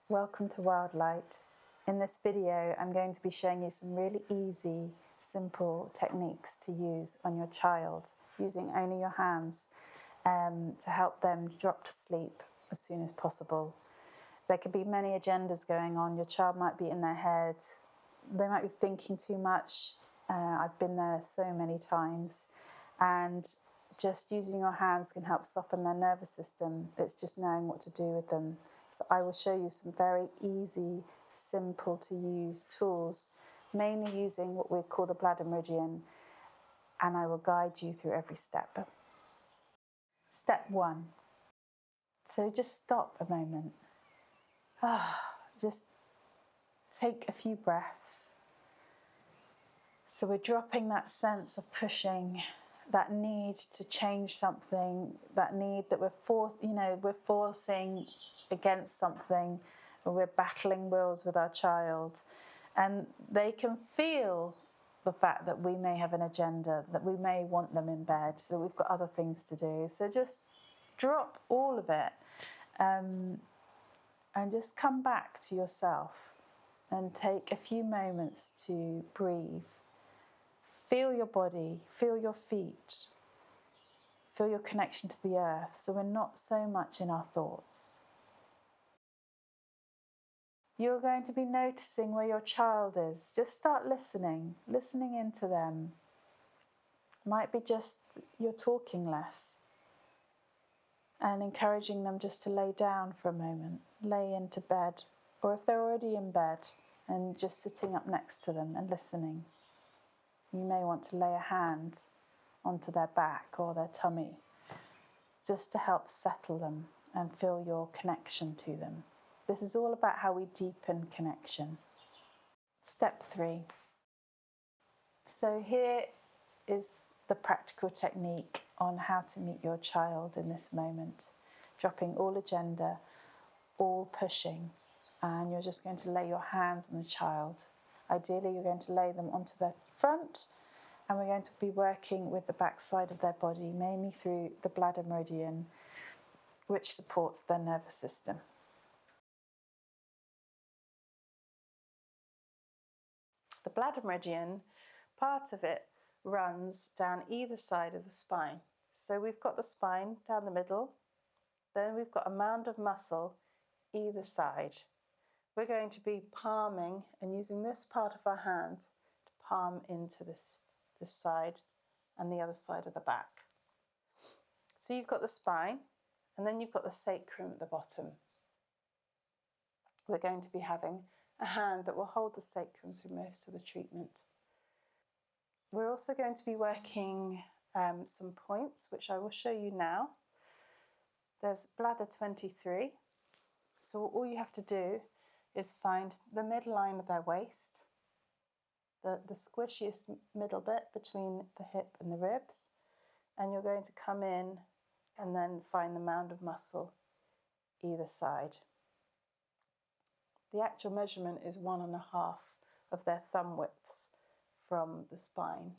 Welcome to Wildlight. In this video, I'm going to be showing you some really easy, simple techniques to use on your child, using only your hands to help them drop to sleep as soon as possible. There could be many agendas going on. Your child might be in their head. They might be thinking too much. I've been there so many times. And just using your hands can help soften their nervous system. It's just knowing what to do with them. So I will show you some very easy, simple to use tools, mainly using what we call the bladder meridian, and I will guide you through every step. Step 1. So just stop a moment. Just take a few breaths. So we're dropping that sense of pushing, that need to change something, that need that we're forcing against something, or we're battling wills with our child. And they can feel the fact that we may have an agenda, that we may want them in bed, that we've got other things to do. So just drop all of it and just come back to yourself and take a few moments to breathe. Feel your body, feel your feet, feel your connection to the earth, so we're not so much in our thoughts. You're going to be noticing where your child is. Just start listening into them. Might be just you're talking less and encouraging them just to lay down for a moment, lay into bed, or if they're already in bed, and just sitting up next to them and listening. You may want to lay a hand onto their back or their tummy, just to help settle them and feel your connection to them. This is all about how we deepen connection. Step 3. So here is the practical technique on how to meet your child in this moment. Dropping all agenda, all pushing, and you're just going to lay your hands on the child. Ideally, you're going to lay them onto their front, and we're going to be working with the back side of their body, mainly through the bladder meridian, which supports their nervous system. The bladder meridian, part of it runs down either side of the spine. So we've got the spine down the middle, then we've got a mound of muscle either side. We're going to be palming and using this part of our hand to palm into this side and the other side of the back. So you've got the spine, and then you've got the sacrum at the bottom. We're going to be having a hand that will hold the sacrum through most of the treatment. We're also going to be working some points, which I will show you now. There's bladder 23. So all you have to do is find the midline of their waist, the squishiest middle bit between the hip and the ribs, and you're going to come in and then find the mound of muscle either side. The actual measurement is 1.5 of their thumb widths from the spine,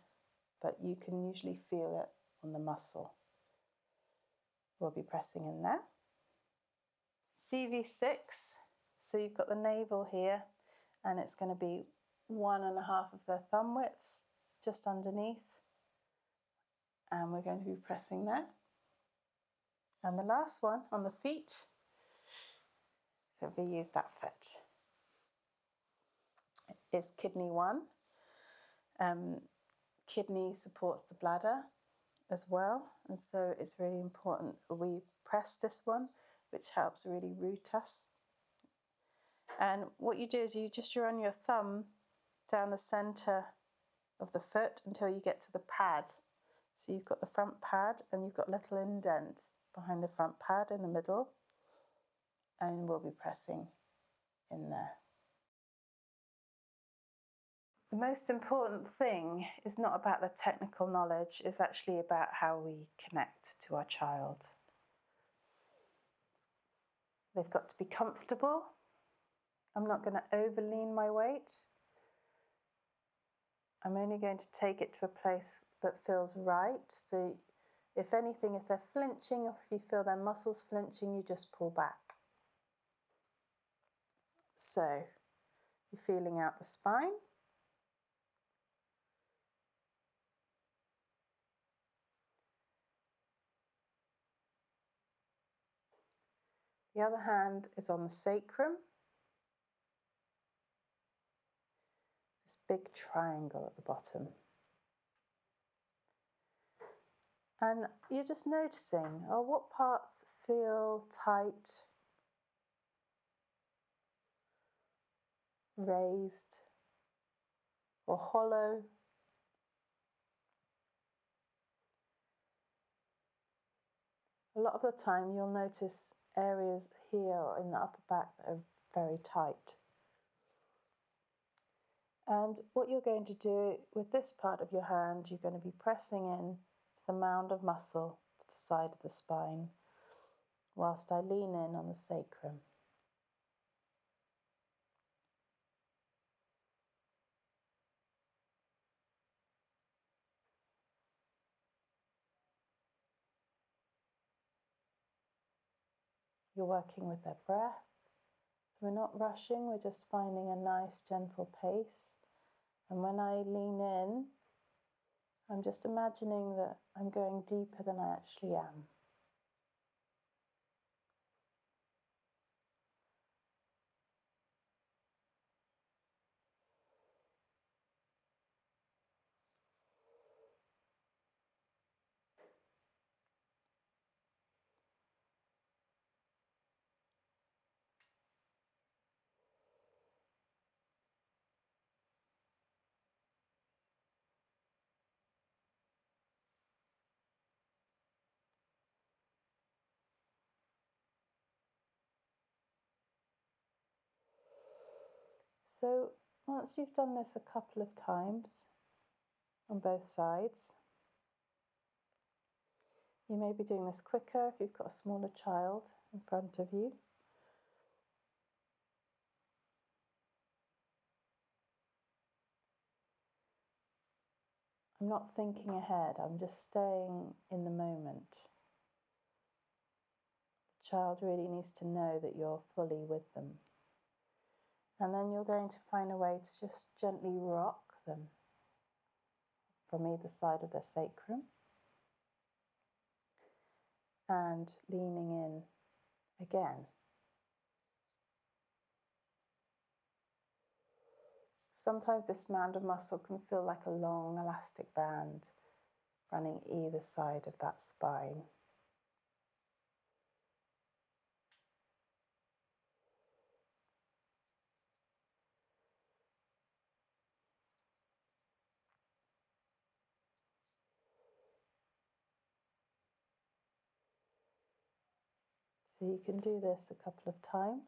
but you can usually feel it on the muscle. We'll be pressing in there. CV6, so you've got the navel here, and it's going to be 1.5 of their thumb widths just underneath, and we're going to be pressing there. And the last one on the feet, so we use that foot. It's kidney 1. Kidney supports the bladder as well, and so it's really important we press this one, which helps really root us. And what you do is you just run your thumb down the center of the foot until you get to the pad. So you've got the front pad and you've got a little indent behind the front pad in the middle, and we'll be pressing in there. The most important thing is not about the technical knowledge, it's actually about how we connect to our child. They've got to be comfortable. I'm not going to overlean my weight. I'm only going to take it to a place that feels right. So if anything, if they're flinching or if you feel their muscles flinching, you just pull back. So you're feeling out the spine. The other hand is on the sacrum. This big triangle at the bottom. And you're just noticing, what parts feel tight, raised, or hollow. A lot of the time you'll notice areas here or in the upper back that are very tight. And what you're going to do with this part of your hand, you're going to be pressing in to the mound of muscle to the side of the spine, whilst I lean in on the sacrum. You're working with their breath. So we're not rushing, we're just finding a nice gentle pace. And when I lean in, I'm just imagining that I'm going deeper than I actually am. So once you've done this a couple of times on both sides, you may be doing this quicker if you've got a smaller child in front of you. I'm not thinking ahead, I'm just staying in the moment. The child really needs to know that you're fully with them. And then you're going to find a way to just gently rock them from either side of their sacrum and leaning in again. Sometimes this mound of muscle can feel like a long elastic band running either side of that spine. So you can do this a couple of times.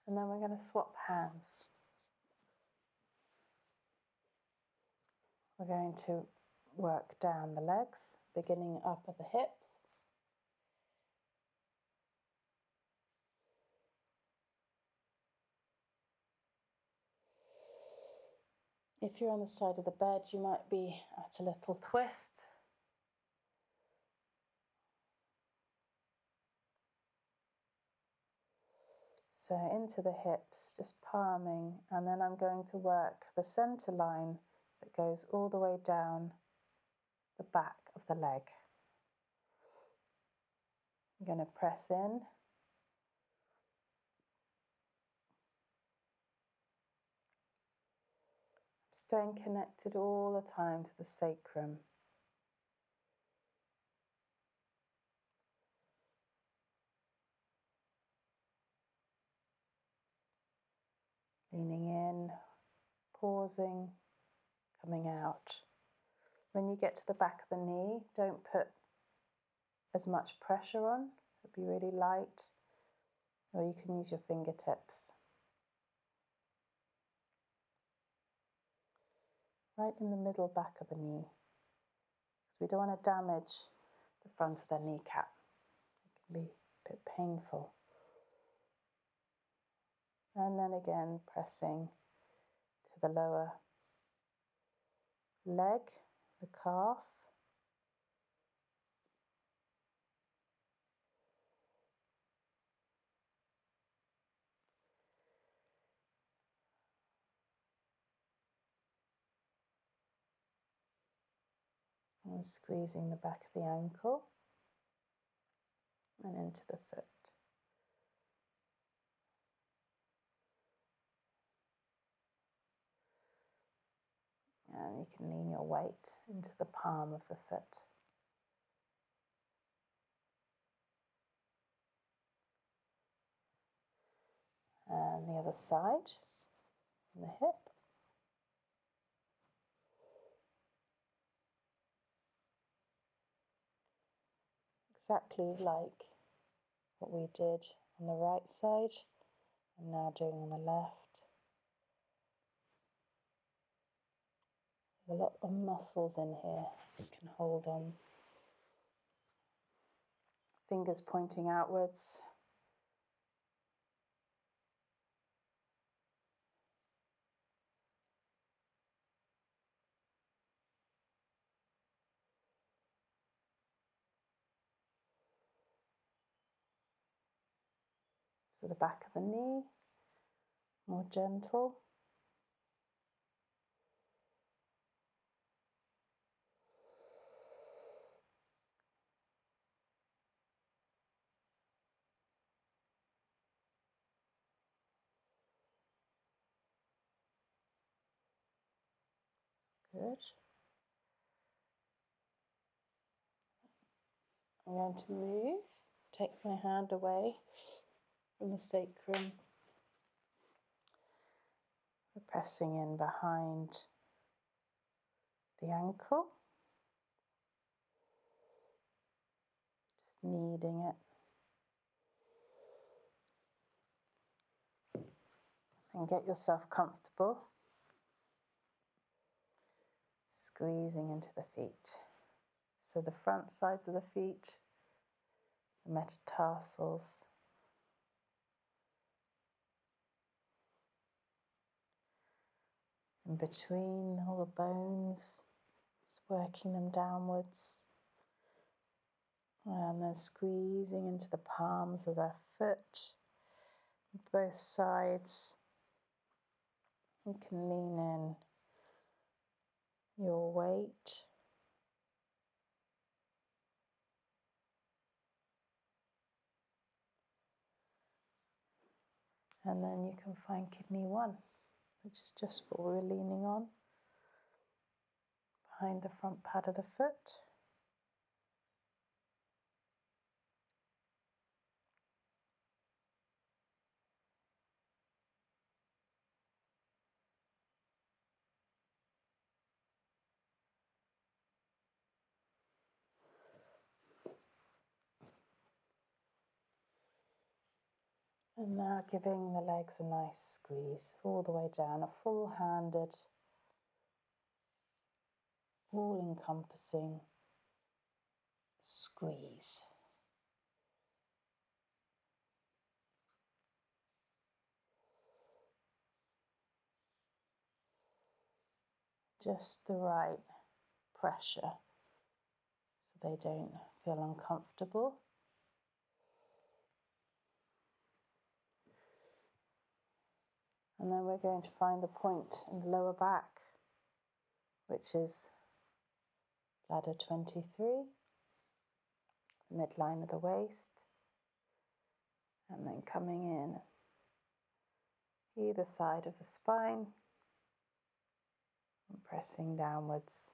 And then we're going to swap hands. We're going to work down the legs, beginning up at the hips. If you're on the side of the bed, you might be at a little twist. So into the hips, just palming, and then I'm going to work the center line that goes all the way down the back of the leg. I'm going to press in. Staying connected all the time to the sacrum. Leaning in, pausing, coming out. When you get to the back of the knee, don't put as much pressure on. It'll be really light, or you can use your fingertips. Right in the middle back of the knee. We don't want to damage the front of their kneecap. It can be a bit painful. And then again, pressing to the lower leg, the calf. And squeezing the back of the ankle and into the foot. And you can lean your weight into the palm of the foot. And the other side, the hip. Exactly like what we did on the right side, and now doing on the left. There's a lot of muscles in here you can hold on. Fingers pointing outwards. So the back of the knee, more gentle. Good. I'm going to move, take my hand away from the sacrum. We're pressing in behind the ankle, just kneading it. And get yourself comfortable, squeezing into the feet. So the front sides of the feet, the metatarsals, in between all the bones, just working them downwards. And then squeezing into the palms of their foot, both sides. You can lean in your weight. And then you can find kidney 1, which is just what we're leaning on, behind the front pad of the foot. And now giving the legs a nice squeeze all the way down, a full-handed, all-encompassing squeeze. Just the right pressure so they don't feel uncomfortable. And then we're going to find the point in the lower back, which is bladder 23, midline of the waist, and then coming in either side of the spine and pressing downwards.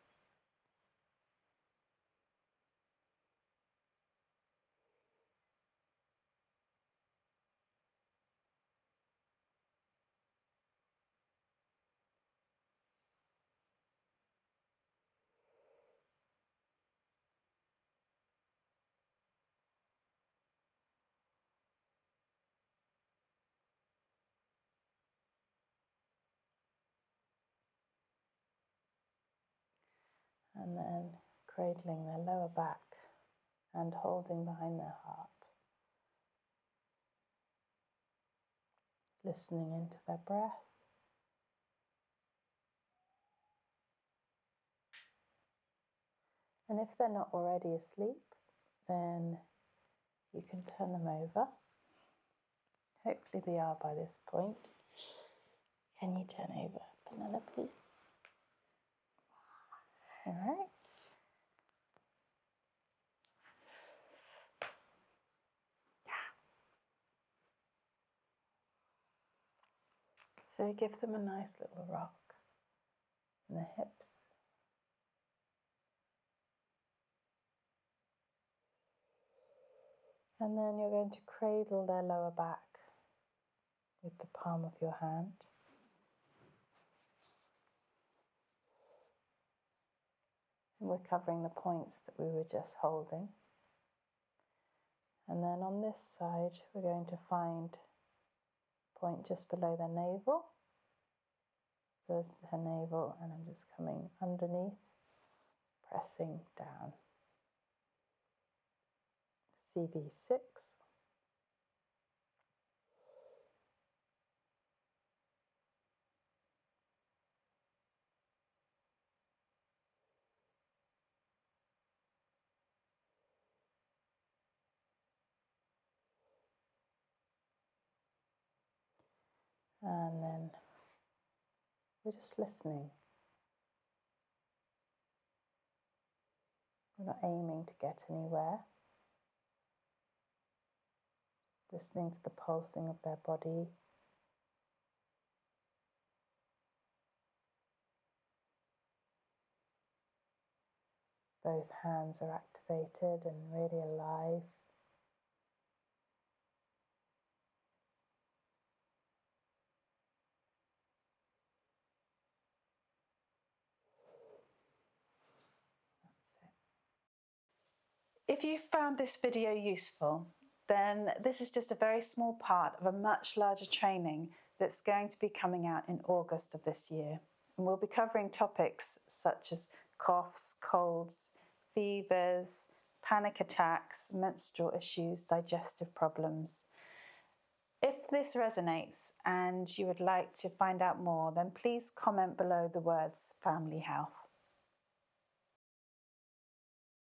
And then cradling their lower back and holding behind their heart. Listening into their breath. And if they're not already asleep, then you can turn them over. Hopefully they are by this point. Can you turn over, Penelope? All right. So give them a nice little rock in the hips. And then you're going to cradle their lower back with the palm of your hand. And we're covering the points that we were just holding. And then on this side, we're going to find a point just below their navel. There's her navel, and I'm just coming underneath, pressing down. CB6. And then we're just listening. We're not aiming to get anywhere. Listening to the pulsing of their body. Both hands are activated and really alive. If you found this video useful, then this is just a very small part of a much larger training that's going to be coming out in August of this year. And we'll be covering topics such as coughs, colds, fevers, panic attacks, menstrual issues, digestive problems. If this resonates and you would like to find out more, then please comment below the words family health.